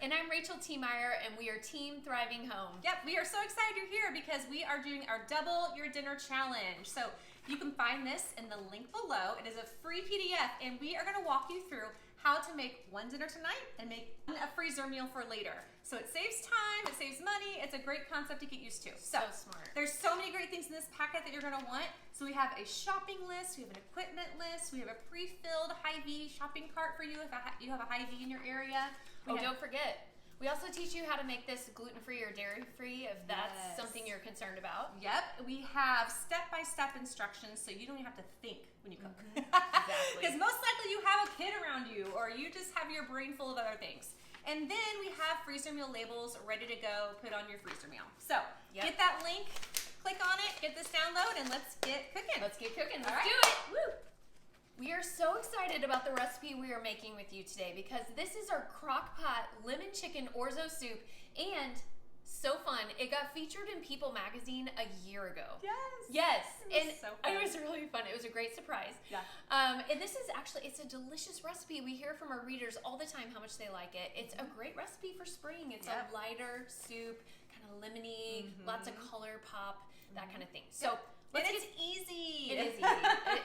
And I'm Rachel T. Meyer, and we are Team Thriving Home. Yep, we are so excited you're here because we are doing our Double Your Dinner Challenge. So you can find this in the link below. It is a free PDF, and we are going to walk you through how to make one dinner tonight and make a freezer meal for later. So it saves time, it saves money, it's a great concept to get used to. So smart. There's so many great things in this packet that you're gonna want. So we have a shopping list, we have an equipment list, we have a pre-filled Hy-Vee shopping cart for you if you have a Hy-Vee in your area. Don't forget, we also teach you how to make this gluten-free or dairy-free if that's something you're concerned about. Yep, we have step-by-step instructions so you don't even have to think when you cook. Exactly. Because most likely you have a kid around you or you just have your brain full of other things. And then we have freezer meal labels ready to go, put on your freezer meal. So get that link, click on it, get this download, and let's get cooking. Let's get cooking. Let's do it. Woo! We are so excited about the recipe we are making with you today because this is our crockpot lemon chicken orzo soup, and so fun. It got featured in People magazine a year ago. Yes. It was so fun. It was really fun. It was a great surprise. Yeah. And this is actually, it's a delicious recipe. We hear from our readers all the time how much they like it. It's a great recipe for spring. It's a lighter soup, kind of lemony, lots of color pop, that kind of thing. So it's easy. It is easy.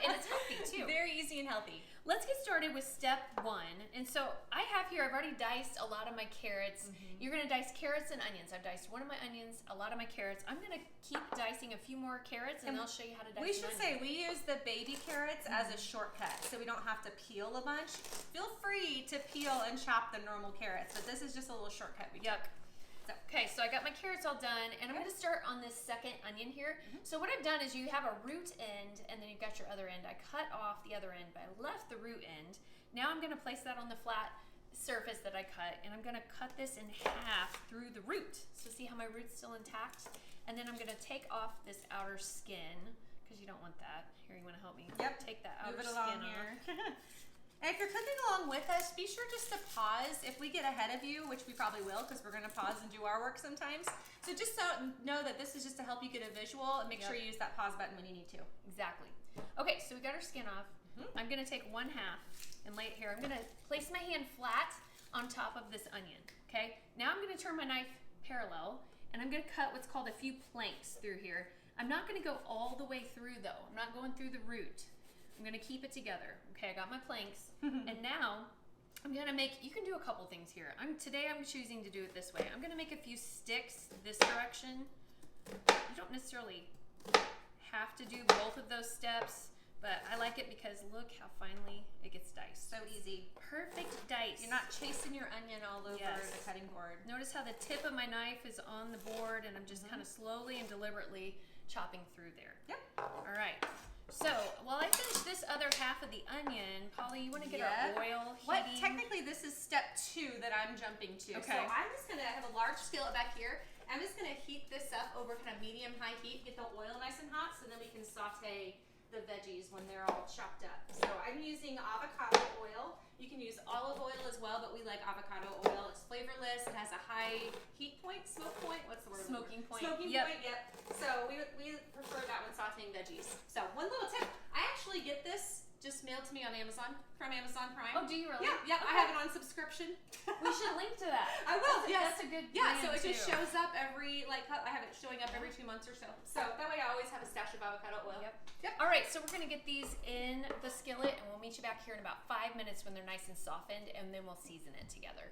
And it's healthy too. Very easy and healthy. Let's get started with step one. And so I have here, I've already diced a lot of my carrots. You're gonna dice carrots and onions. I've diced one of my onions, a lot of my carrots. I'm gonna keep dicing a few more carrots and I'll show you how to dice We should say we use the baby carrots as a shortcut so we don't have to peel a bunch. Feel free to peel and chop the normal carrots, but this is just a little shortcut we took. Okay, so I got my carrots all done, and I'm going to start on this second onion here. So what I've done is you have a root end, and then you've got your other end. I cut off the other end, but I left the root end. Now I'm going to place that on the flat surface that I cut, and I'm going to cut this in half through the root. So see how my root's still intact? And then I'm going to take off this outer skin, because you don't want that. Here, you want to help me? Yep. Take that outer Move it skin along off. here. And if you're cooking along with us, be sure just to pause if we get ahead of you, which we probably will because we're going to pause and do our work sometimes. So just know that this is just to help you get a visual and make sure you use that pause button when you need to. Exactly. Okay, so we got our skin off. I'm going to take one half and lay it here. I'm going to place my hand flat on top of this onion. Okay, now I'm going to turn my knife parallel and I'm going to cut what's called a few planks through here. I'm not going to go all the way through though. I'm not going through the root. I'm gonna keep it together. Okay, I got my planks. And now I'm gonna make, you can do a couple things here. Today I'm choosing to do it this way. I'm gonna make a few sticks this direction. You don't necessarily have to do both of those steps, but I like it because look how finely it gets diced. So easy. Perfect dice. You're not chasing your onion all over the cutting board. Notice how the tip of my knife is on the board and I'm just kind of slowly and deliberately chopping through there. Yep. All right. So, while I finish this other half of the onion, Polly, you want to get our oil heating? Technically, this is step 2 that I'm jumping to. Okay. So I'm just going to have a large skillet back here. I'm just going to heat this up over kind of medium-high heat, get the oil nice and hot, so then we can saute the veggies when they're all chopped up. So I'm using avocado oil. You can use olive oil as well, but we like avocado oil. It's flavorless. It has a high heat point, smoke point. What's the word? Smoking point. Smoking point, yep. So we prefer that when sauteing veggies. So one little tip. I actually get this just mailed to me on Amazon, from Amazon Prime. Oh, do you really? Yeah, yep. Okay. I have it on subscription. We should link to that. I will, That's a good so it just shows up every, I have it showing up every 2 months or so. So that way I always have a stash of avocado oil. Yep. All right, so we're going to get these in the skillet, and we'll meet you back here in about 5 minutes when they're nice and softened, and then we'll season it together.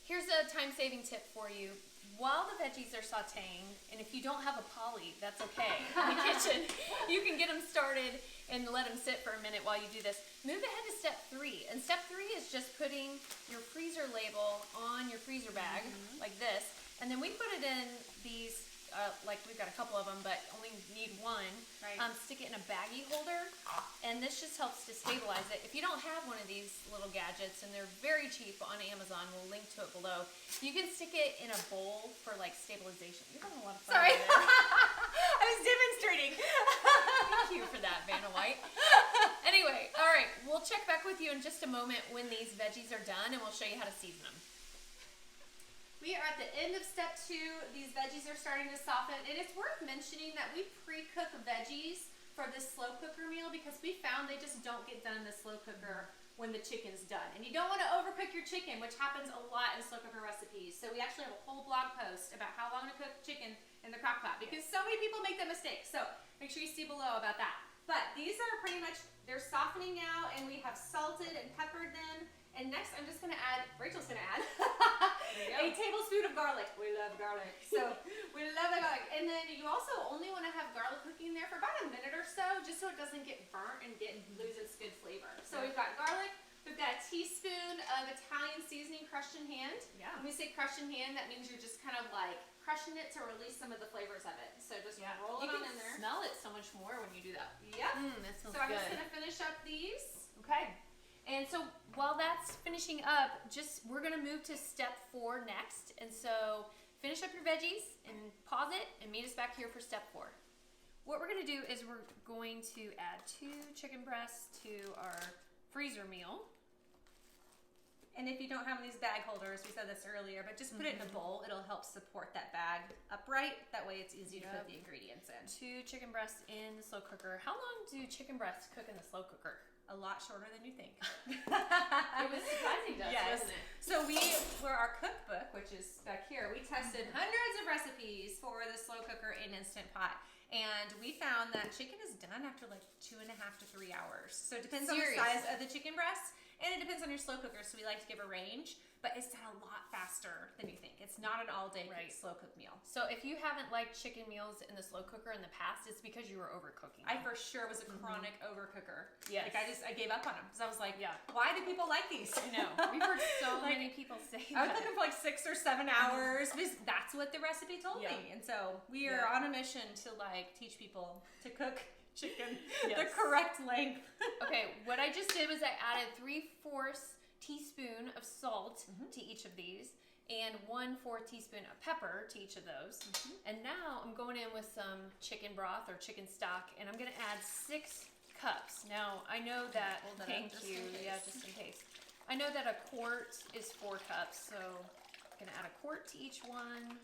Here's a time-saving tip for you. While the veggies are sauteing, and if you don't have a Polly, that's okay. In the kitchen, you can get them started and let them sit for a minute while you do this. Move ahead to step 3. And step 3 is just putting your freezer label on your freezer bag, like this. And then we put it in these, we've got a couple of them, but only need one. Right. Stick it in a baggie holder, and this just helps to stabilize it. If you don't have one of these little gadgets, and they're very cheap on Amazon, we'll link to it below. You can stick it in a bowl for stabilization. You're having a lot of fun. Sorry, I was demonstrating. Thank you for that, Vanna White. Anyway, all right, we'll check back with you in just a moment when these veggies are done, and we'll show you how to season them. We are at the end of step 2. These veggies are starting to soften, and it's worth mentioning that we pre-cook veggies for this slow cooker meal because we found they just don't get done in the slow cooker when the chicken's done. And you don't want to overcook your chicken, which happens a lot in slow cooker recipes. So we actually have a whole blog post about how long to cook chicken in the crock pot because so many people make that mistake. So make sure you see below about that. But these are pretty much, they're softening now, and we have salted and peppered them. And next, I'm just gonna add, Rachel's gonna add a tablespoon of garlic. We love garlic. So we love the garlic. And then you also only wanna have garlic cooking there for about a minute or so, just so it doesn't get burnt and lose its good flavor. So we've got garlic, we've got a teaspoon of Italian seasoning crushed in hand. Yeah. When we say crushed in hand, that means you're just kind of like crushing it to release some of the flavors of it. So just roll it on in there. Smell it so much more when you do that. Yep. That smells So I'm good. just gonna finish up these. Okay. And so while that's finishing up, we're gonna move to step 4 next. And so finish up your veggies and pause it and meet us back here for step 4. What we're gonna do is we're going to add 2 chicken breasts to our freezer meal. And if you don't have these bag holders, we said this earlier, but just put it in a bowl. It'll help support that bag upright. That way it's easy to put the ingredients in. 2 chicken breasts in the slow cooker. How long do chicken breasts cook in the slow cooker? A lot shorter than you think. It was surprising to us, wasn't it? So for our cookbook, which is back here, we tested hundreds of recipes for the slow cooker in Instant Pot. And we found that chicken is done after like 2.5 to 3 hours. So it depends on the size of the chicken breast, and it depends on your slow cooker. So we like to give a range, but it's done a lot faster than you think. It's not an all-day slow cook meal. So if you haven't liked chicken meals in the slow cooker in the past, it's because you were overcooking them. I for sure was a chronic overcooker. Yes. Like I gave up on them because I was like, why do people like these? I know. We've heard so many people say that. I would cook them for like 6 or 7 hours because that's what the recipe told me. And so we are on a mission to like teach people to cook chicken the correct length. Okay, what I just did was I added 3/4 teaspoon of salt to each of these and 1/4 teaspoon of pepper to each of those. And now I'm going in with some chicken broth or chicken stock, and I'm gonna add 6 cups. Now I know that, thank you, just in case. I know that a quart is 4 cups, so I'm gonna add a quart to each one,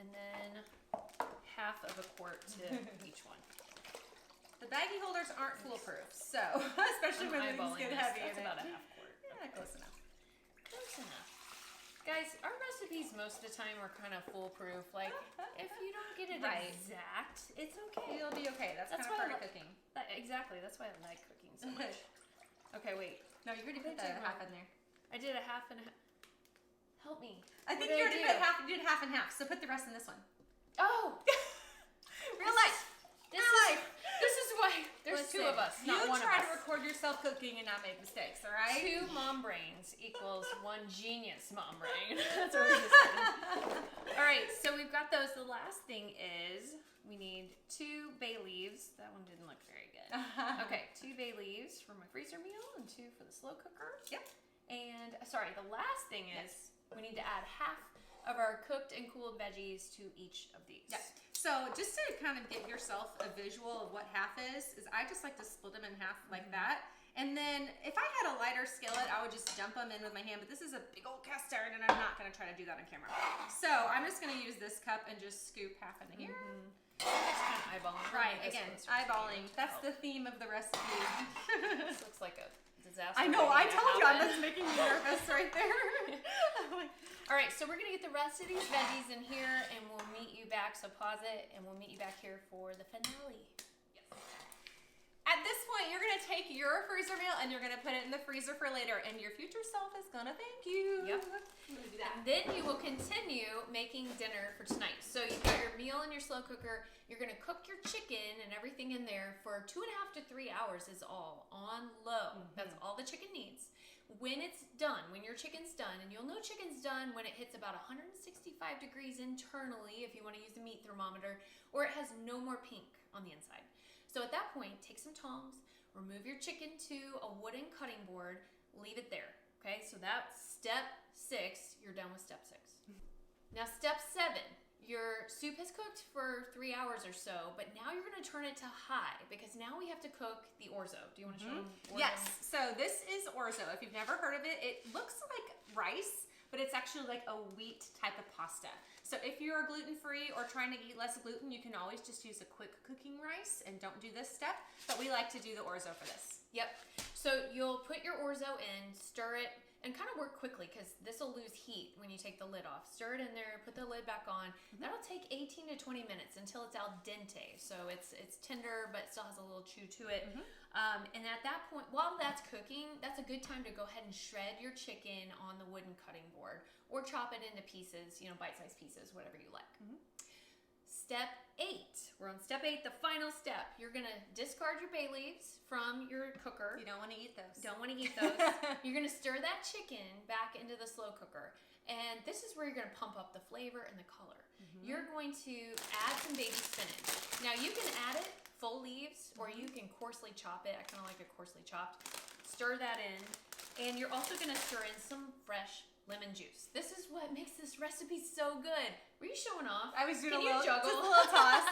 and then half of a quart to each one. The baggie holders aren't foolproof, so especially when things get heavy. That's about a half quart. Yeah, close enough. Close enough. Guys, our recipes most of the time are kind of foolproof. Like, if you don't get it exact, it's okay. You'll be okay. That's kind of part of cooking. Exactly. That's why I like cooking so much. Okay, wait. No, you already put the half in there. I did a half and a half. Help me. I think you already put half. You did half and half. So put the rest in this one. Oh. Real life. This is why there's 2 of us, not one of us. You try to record yourself cooking and not make mistakes, all right? 2 mom brains equals 1 genius mom brain. That's what we're saying. All right, so we've got those. The last thing is we need 2 bay leaves. That one didn't look very good. Okay, 2 bay leaves for my freezer meal and 2 for the slow cooker. Yep. And sorry, the last thing is we need to add half of our cooked and cooled veggies to each of these. Yep. So just to kind of give yourself a visual of what half is I just like to split them in half like that. And then if I had a lighter skillet, I would just dump them in with my hand, but this is a big old cast iron and I'm not gonna try to do that on camera. So I'm just gonna use this cup and just scoop half into here. Just kind of eyeballing. Right, again, eyeballing. That's the theme of the recipe. This looks like a disaster. I know, I told you, that's making me nervous right there. All right, so we're gonna get the rest of these veggies in here and we'll meet you back, so pause it, and we'll meet you back here for the finale. Yes. At this point, you're gonna take your freezer meal and you're gonna put it in the freezer for later, and your future self is gonna thank you. Yep. And then you will continue making dinner for tonight. So you've got your meal in your slow cooker, you're gonna cook your chicken and everything in there for 2.5 to 3 hours is all, on low. That's all the chicken needs. When it's done, when your chicken's done, and you'll know chicken's done when it hits about 165 degrees internally if you want to use the meat thermometer, or it has no more pink on the inside. So at that point, take some tongs, remove your chicken to a wooden cutting board, leave it there. Okay, so that's step 6. You're done with step 6. Now step 7. Your soup has cooked for 3 hours or so, but now you're going to turn it to high because now we have to cook the orzo. Do you want to show them orzo? Yes. So this is orzo. If you've never heard of it, it looks like rice, but it's actually like a wheat type of pasta. So if you're gluten-free or trying to eat less gluten, you can always just use a quick cooking rice and don't do this step, but we like to do the orzo for this. Yep. So you'll put your orzo in, stir it, and kind of work quickly because this will lose heat when you take the lid off. Stir it in there, put the lid back on. That'll take 18 to 20 minutes until it's al dente. So it's tender, but still has a little chew to it. And at that point, while that's cooking, that's a good time to go ahead and shred your chicken on the wooden cutting board or chop it into pieces, bite-sized pieces, whatever you like. Step 8. We're on step 8, the final step. You're going to discard your bay leaves from your cooker. You don't want to eat those. Don't want to eat those. You're going to stir that chicken back into the slow cooker. And this is where you're going to pump up the flavor and the color. You're going to add some baby spinach. Now you can add it full leaves or you can coarsely chop it. I kind of like it coarsely chopped. Stir that in. And you're also going to stir in some fresh lemon juice. This is what makes this recipe so good. Were you showing off? I was doing Can a little, juggle? just a little toss.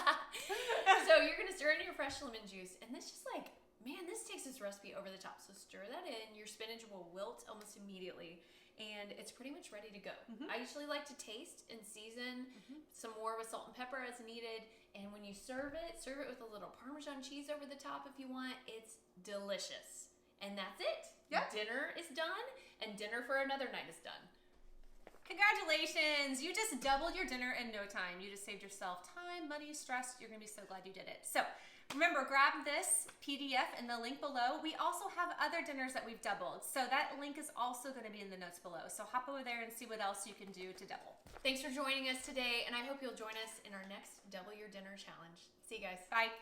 So you're going to stir in your fresh lemon juice. And this just like, man, this takes this recipe over the top. So stir that in. Your spinach will wilt almost immediately. And it's pretty much ready to go. I usually like to taste and season some more with salt and pepper as needed. And when you serve it with a little Parmesan cheese over the top if you want. It's delicious. And that's it. Yep. Dinner is done, and dinner for another night is done. Congratulations! You just doubled your dinner in no time. You just saved yourself time, money, stress. You're going to be so glad you did it. So remember, grab this PDF in the link below. We also have other dinners that we've doubled. So that link is also going to be in the notes below. So hop over there and see what else you can do to double. Thanks for joining us today, and I hope you'll join us in our next Double Your Dinner Challenge. See you guys. Bye.